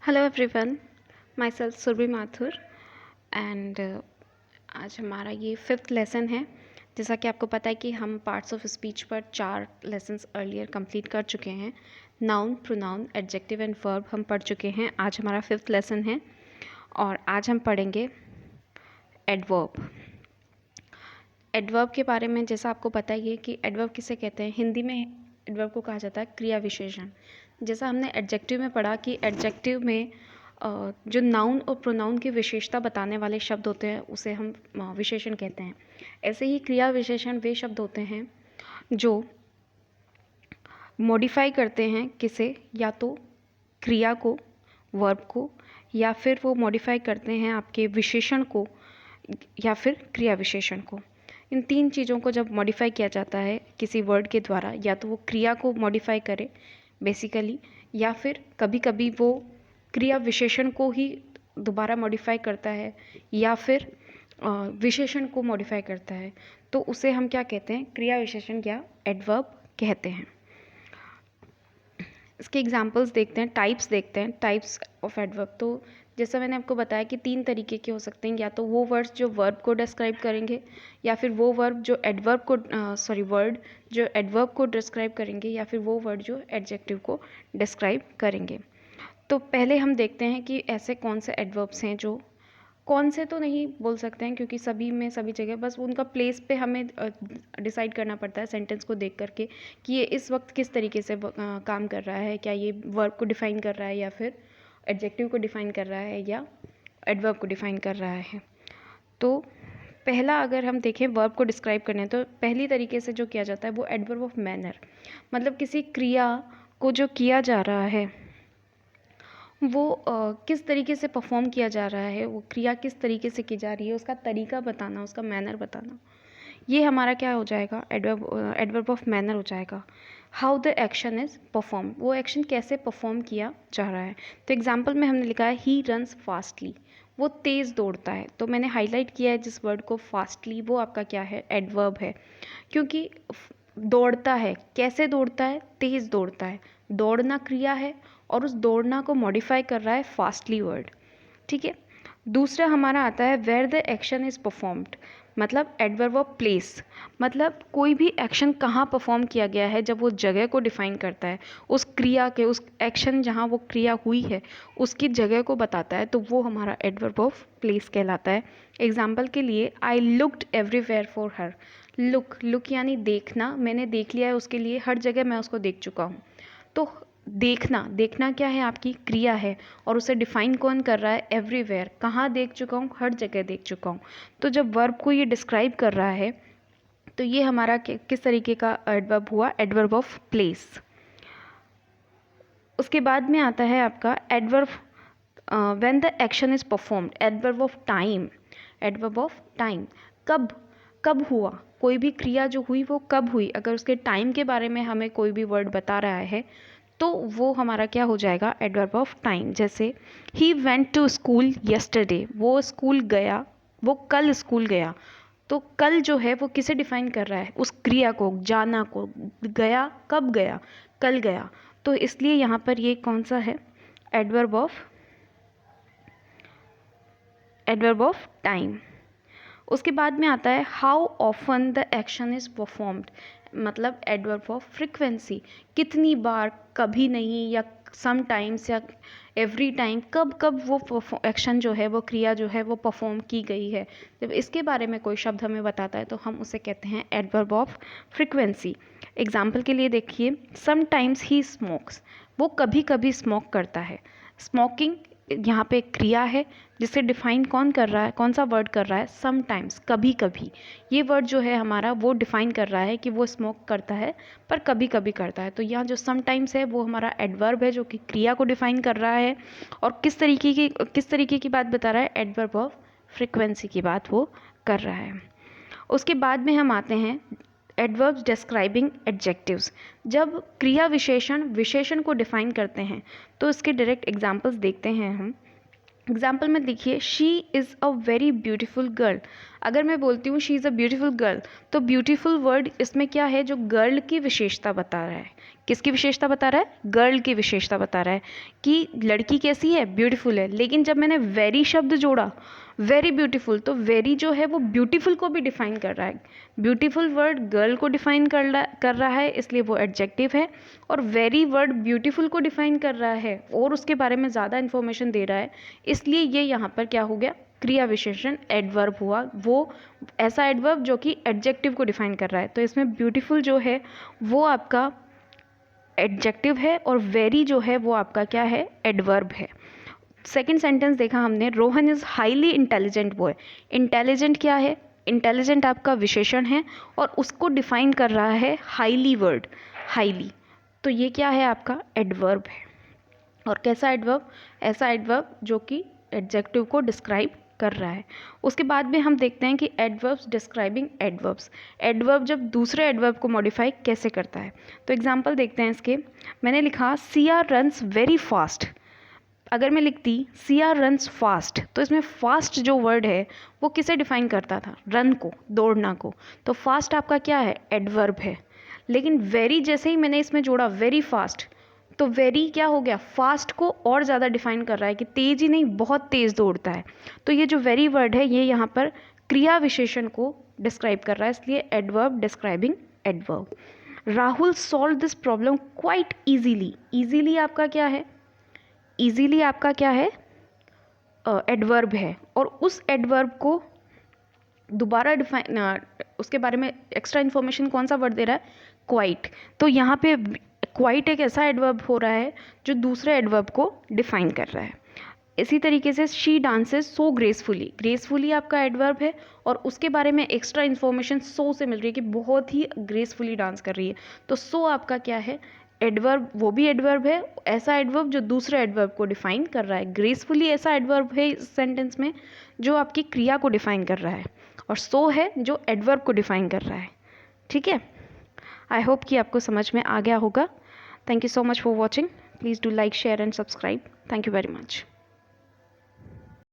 Hello everyone, myself Surabhi Mathur and आज हमारा ये 5th लेसन है। जैसा कि आपको पता है कि हम पार्ट्स ऑफ स्पीच पर 4 लेसन्स अर्लियर कंप्लीट कर चुके हैं। Noun, pronoun, adjective and verb हम पढ़ चुके हैं। आज हमारा 5th लेसन है और आज हम पढ़ेंगे एडवर्ब। एडवर्ब के बारे में जैसा आपको पता ही है कि एडवर्ब किसे कहते हैं। हिंदी में एडवर्ब को कहा जाता है क्रिया विशेषण। जैसा हमने एडजेक्टिव में पढ़ा कि एडजेक्टिव में जो नाउन और प्रोनाउन की विशेषता बताने वाले शब्द होते हैं उसे हम विशेषण कहते हैं। ऐसे ही क्रिया विशेषण वे शब्द होते हैं जो मॉडिफाई करते हैं किसे, या तो क्रिया को, वर्ब को, या फिर वो मॉडिफाई करते हैं आपके विशेषण को या फिर क्रिया विशेषण को। इन 3 चीज़ों को जब मॉडिफाई किया जाता है किसी वर्ड के द्वारा, या तो वो क्रिया को मॉडिफाई करे बेसिकली, या फिर कभी कभी वो क्रिया विशेषण को ही दोबारा मॉडिफाई करता है, या फिर विशेषण को मॉडिफाई करता है, तो उसे हम क्या कहते हैं, क्रिया विशेषण या एडवर्ब कहते हैं। इसके एग्जांपल्स देखते हैं, टाइप्स देखते हैं, टाइप्स ऑफ एडवर्ब। तो जैसा मैंने आपको बताया कि 3 तरीके के हो सकते हैं, या तो वो वर्ड्स जो वर्ब को डिस्क्राइब करेंगे, या फिर वो वर्ब जो एडवर्ब को वर्ड जो एडवर्ब को डिस्क्राइब करेंगे, या फिर वो वर्ड जो एडजेक्टिव को डिस्क्राइब करेंगे। तो पहले हम देखते हैं कि ऐसे कौन से एडवर्ब्स हैं जो, कौन से तो नहीं बोल सकते हैं क्योंकि सभी में सभी जगह बस उनका प्लेस पे हमें डिसाइड करना पड़ता है सेंटेंस को देख करके कि ये इस वक्त किस तरीके से काम कर रहा है। क्या ये वर्ब को डिफ़ाइन कर रहा है, या फिर एडजेक्टिव को डिफ़ाइन कर रहा है, या एडवर्ब को डिफ़ाइन कर रहा है। तो पहला अगर हम देखें वर्ब को डिस्क्राइब करने, तो पहली तरीके से जो किया जाता है वो एडवर्ब ऑफ मैनर, मतलब किसी क्रिया को जो किया जा रहा है वो किस तरीके से परफॉर्म किया जा रहा है, वो क्रिया किस तरीके से की जा रही है, उसका तरीका बताना, उसका मैनर बताना, ये हमारा क्या हो जाएगा, एडवर्ब ऑफ मैनर हो जाएगा। How the action is perform, वो एक्शन कैसे परफॉर्म किया जा रहा है। तो एग्जाम्पल में हमने लिखा है ही रन्स फास्टली, वो तेज़ दौड़ता है। तो मैंने हाईलाइट किया है जिस वर्ड को, फास्टली, वो आपका क्या है, एडवर्ब है, क्योंकि दौड़ता है, कैसे दौड़ता है, तेज़ दौड़ता है, दौड़ना क्रिया है और उस दौड़ना को मॉडिफाई कर रहा है फास्टली वर्ड। ठीक है। दूसरा हमारा आता है where the action is performed, मतलब एडवर्ब ऑफ प्लेस, मतलब कोई भी एक्शन कहाँ परफॉर्म किया गया है, जब वो जगह को डिफाइन करता है, उस क्रिया के, उस एक्शन जहाँ वो क्रिया हुई है उसकी जगह को बताता है, तो वो हमारा एडवर्ब ऑफ प्लेस कहलाता है। एग्जाम्पल के लिए, I looked everywhere for her. Look यानी देखना, मैंने देख लिया है उसके लिए, हर जगह मैं उसको देख चुका हूँ। तो देखना क्या है, आपकी क्रिया है, और उसे डिफाइन कौन कर रहा है, एवरीवेयर, कहाँ देख चुका हूँ, हर जगह देख चुका हूँ। तो जब वर्ब को ये डिस्क्राइब कर रहा है तो ये हमारा किस तरीके का एडवर्ब हुआ, एडवर्ब ऑफ प्लेस। उसके बाद में आता है आपका adverb when the action is performed, adverb of time. Adverb of time, कब हुआ, कोई भी क्रिया जो हुई वो कब हुई, अगर उसके टाइम के बारे में हमें कोई भी वर्ड बता रहा है तो वो हमारा क्या हो जाएगा, एडवर्ब ऑफ टाइम। जैसे ही वेंट टू स्कूल येस्टरडे, वो स्कूल गया, वो कल स्कूल गया। तो कल जो है वो किसे डिफाइन कर रहा है, उस क्रिया को, जाना को, गया कब गया, कल गया। तो इसलिए यहाँ पर ये कौन सा है, एडवर्ब ऑफ टाइम। उसके बाद में आता है how often the action is performed, मतलब एडवर्ब ऑफ फ्रिक्वेंसी, कितनी बार, कभी नहीं, या सम टाइम्स, या एवरी टाइम, कब कब वो एक्शन जो है, वो क्रिया जो है वो परफॉर्म की गई है। जब इसके बारे में कोई शब्द हमें बताता है तो हम उसे कहते हैं एडवर्ब ऑफ फ्रिक्वेंसी। एग्जाम्पल के लिए देखिए, सम टाइम्स ही स्मोक्स, वो कभी कभी स्मोक करता है। स्मोकिंग यहाँ पे क्रिया है जिसे डिफाइन कौन कर रहा है, कौन सा वर्ड कर रहा है, समटाइम्स, कभी कभी। ये वर्ड जो है हमारा वो डिफाइन कर रहा है कि वो स्मोक करता है पर कभी कभी करता है। तो यहाँ जो समटाइम्स है वो हमारा एडवर्ब है जो कि क्रिया को डिफाइन कर रहा है, और किस तरीके की बात बता रहा है, एडवर्ब ऑफ फ्रिक्वेंसी की बात वो कर रहा है। उसके बाद में हम आते हैं एडवर्ब्स डिस्क्राइबिंग एडजेक्टिव्स। जब क्रिया विशेषण को डिफाइन करते हैं तो इसके डायरेक्ट एग्जांपल्स देखते हैं हम। एग्जाम्पल में देखिए, she is a very beautiful girl. अगर मैं बोलती हूँ she is a beautiful girl, तो ब्यूटीफुल वर्ड इसमें क्या है, जो गर्ल की विशेषता बता रहा है किसकी विशेषता बता रहा है? गर्ल की विशेषता बता रहा है कि लड़की कैसी है? ब्यूटीफुल है। लेकिन जब मैंने वेरी शब्द जोड़ा, वेरी ब्यूटीफुल, तो वेरी जो है वो ब्यूटीफुल को भी डिफाइन कर रहा है। ब्यूटीफुल वर्ड गर्ल को डिफाइन कर रहा है, इसलिए वो एडजेक्टिव है। और वेरी वर्ड ब्यूटीफुल को डिफाइन कर रहा है और उसके बारे में ज़्यादा इन्फॉर्मेशन दे रहा है, इसलिए ये यहाँ पर क्या हो गया? क्रिया विशेषण एडवर्ब हुआ। वो ऐसा एडवर्ब जो कि एडजेक्टिव को डिफाइन कर रहा है। तो इसमें ब्यूटीफुल जो है वो आपका एडजेक्टिव है और वेरी जो है वो आपका क्या है? एडवर्ब है। सेकंड सेंटेंस देखा हमने, Rohan is highly intelligent boy. Intelligent क्या है? इंटेलिजेंट आपका विशेषण है और उसको डिफाइन कर रहा है हाईली वर्ड, हाईली। तो ये क्या है? आपका एडवर्ब है। और कैसा एडवर्ब? ऐसा एडवर्ब जो कि एडजेक्टिव को डिस्क्राइब कर रहा है। उसके बाद में हम देखते हैं कि एडवर्ब्स डिस्क्राइबिंग एडवर्ब्स, एडवर्ब जब दूसरे एडवर्ब को मॉडिफाई कैसे करता है। तो एग्जांपल देखते हैं इसके। मैंने लिखा सिया रन्स वेरी फास्ट। अगर मैं लिखती सिया रन्स फास्ट, तो इसमें फास्ट जो वर्ड है वो किसे डिफाइन करता था? रन को, दौड़ना को। तो फास्ट आपका क्या है? एडवर्ब है। लेकिन वेरी जैसे ही मैंने इसमें जोड़ा वेरी फास्ट, तो वेरी क्या हो गया? फास्ट को और ज़्यादा डिफाइन कर रहा है कि तेज ही नहीं, बहुत तेज़ दौड़ता है। तो ये जो वेरी वर्ड है ये यहाँ पर क्रिया विशेषण को डिस्क्राइब कर रहा है, इसलिए adverb describing adverb. Rahul solve this problem quite easily. Easily आपका क्या है? ईजीली आपका क्या है? एडवर्ब है। और उस एडवर्ब को दोबारा डिफाइन, उसके बारे में एक्स्ट्रा इन्फॉर्मेशन कौन सा वर्ड दे रहा है? क्वाइट। तो यहाँ पे क्वाइट एक ऐसा एडवर्ब हो रहा है जो दूसरे एडवर्ब को डिफाइन कर रहा है। इसी तरीके से she dances so gracefully. Gracefully आपका एडवर्ब है और उसके बारे में एक्स्ट्रा इन्फॉर्मेशन सो से मिल रही है कि बहुत ही ग्रेसफुली डांस कर रही है। तो सो आपका क्या है? एडवर्ब, वो भी एडवर्ब है, ऐसा एडवर्ब जो दूसरे एडवर्ब को डिफाइन कर रहा है। ग्रेसफुली ऐसा एडवर्ब है इस सेंटेंस में जो आपकी क्रिया को डिफाइन कर रहा है, और सो है जो एडवर्ब को डिफाइन कर रहा है। ठीक है, आई होप कि आपको समझ में आ गया होगा। Thank you so much for watching. Please do like, share and subscribe. Thank you very much.